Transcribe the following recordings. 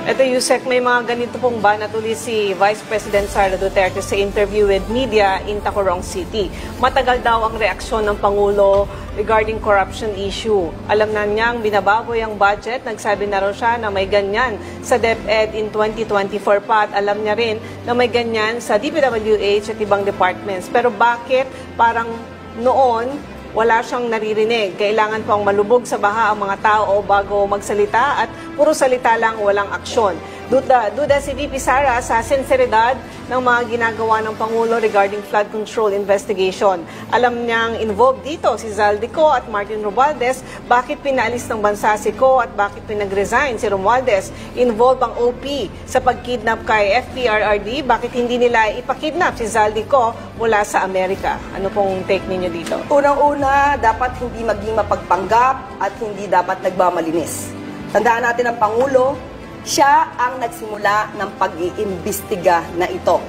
Ito, Yusek, may mga ganito pong banatuli si Vice President Sara Duterte sa interview with media in Tacurong City. Matagal daw ang reaksyon ng Pangulo regarding corruption issue. Alam na niyang binabago yung budget. Nagsabi na raw siya na may ganyan sa DepEd in 2024 pa at alam niya rin na may ganyan sa DPWH at ibang departments. Pero bakit parang noon wala siyang naririnig? Kailangan pang malubog sa baha ang mga tao bago magsalita at puro salita lang, walang aksyon. Duda si VP Sara sa sinseridad ng mga ginagawa ng Pangulo regarding flood control investigation. Alam niyang involved dito si Zaldico at Martin Romualdez. Bakit pinaalis ng bansa si Co at bakit pinag-resign si Romualdez? Involved ang OP sa pagkidnap kay FPRRD. Bakit hindi nila ipakidnap si Zaldico mula sa Amerika? Ano pong take ninyo dito? Unang-una, dapat hindi maging mapagpanggap at hindi dapat nagmamalinis. Tandaan natin ang Pangulo, siya ang nagsimula ng pag-iimbestiga na ito.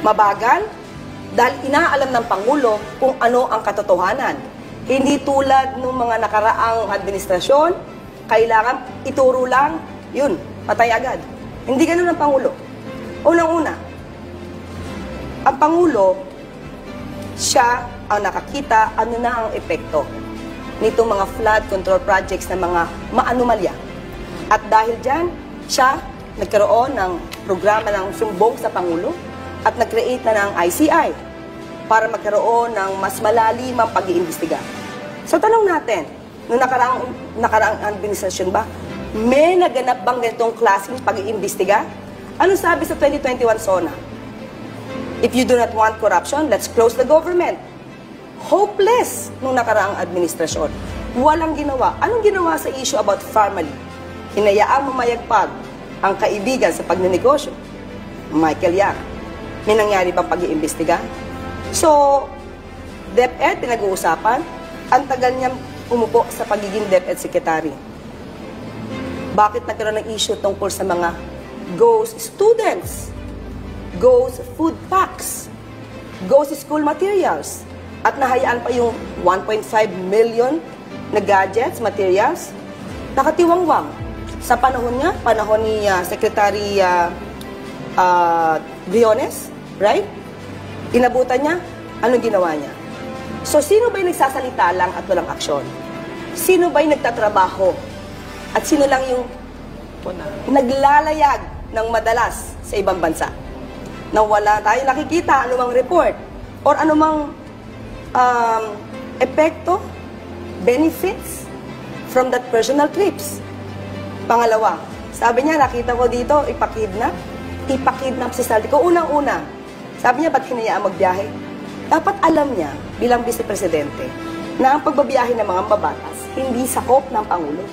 Mabagal, dahil inaalam ng Pangulo kung ano ang katotohanan. Hindi tulad ng mga nakaraang administrasyon, kailangan ituro lang, yun, patay agad. Hindi ganun ang Pangulo. Unang-una, ang Pangulo, siya ang nakakita ano na ang epekto nitong mga flood control projects na mga maanumalya. At dahil dyan, siya nagkaroon ng programa ng sumbong sa Pangulo at nag-create na ng ICI para magkaroon ng mas malalimang pag-iimbestiga. So tanong natin, noong nakaraang administrasyon ba, may naganap bang ganitong klaseng pag-iimbestiga? Anong sabi sa 2021 SONA? If you do not want corruption, let's close the government. Hopeless noong nakaraang administrasyon. Walang ginawa. Anong ginawa sa issue about family? Hinayaang mamayagpag ang kaibigan sa pagnenegosyo. Michael Yang. May nangyari bang pag-iimbestiga? So, DepEd, pinag-uusapan, ang tagal niyang umupo sa pagiging DepEd Secretary. Bakit nagkaroon ng issue tungkol sa mga ghost students, ghost food packs, ghost school materials, at nahayaan pa yung 1.5 million na gadgets, materials, nakatiwangwang. Sa panahon niya, panahon ni Secretary Briones, right? Inabutan niya, anong ginawa niya? So, sino ba'y nagsasalita lang at walang aksyon? Sino ba'y nagtatrabaho? At sino lang yung naglalayag ng madalas sa ibang bansa? Na wala tayo nakikita anumang report or anumang epekto, benefits from that personal trips. Pangalawa, sabi niya, nakita ko dito, ipakidnap si Zaldico. Unang-una, sabi niya, ba't hinayaan magbiyahe? Dapat alam niya, bilang vice-presidente, na ang pagbabiyahe ng mga mabatas, hindi sakop ng Pangulo.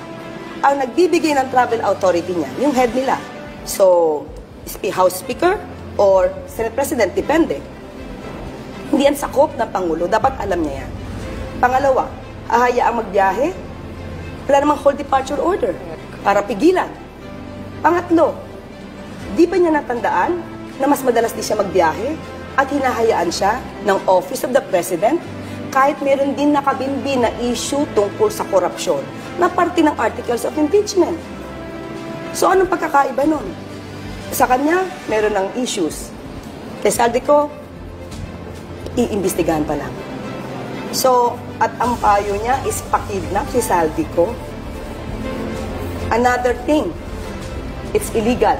Ang nagbibigay ng travel authority niya, yung head nila. So, House Speaker or Senate President, depende. Hindi yan sakop ng Pangulo, dapat alam niya yan. Pangalawa, hahayaang magbiyahe, wala namang whole departure order para pigilan. Pangatlo, di ba niya natandaan na mas madalas di siya magbiyahe at hinahayaan siya ng Office of the President kahit meron din nakabinbin na issue tungkol sa korupsyon na parte ng articles of impeachment. So anong pagkakaiba nun? Sa kanya, meron ng issues. Kay Zaldico, iimbestigahan pa lang. So, at ang payo niya is pakidnap si Zaldico. Another thing, it's illegal.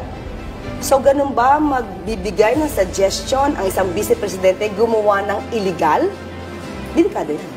So, ganun ba magbibigay ng suggestion ang isang vice-presidente gumawa ng illegal? Delikado yan.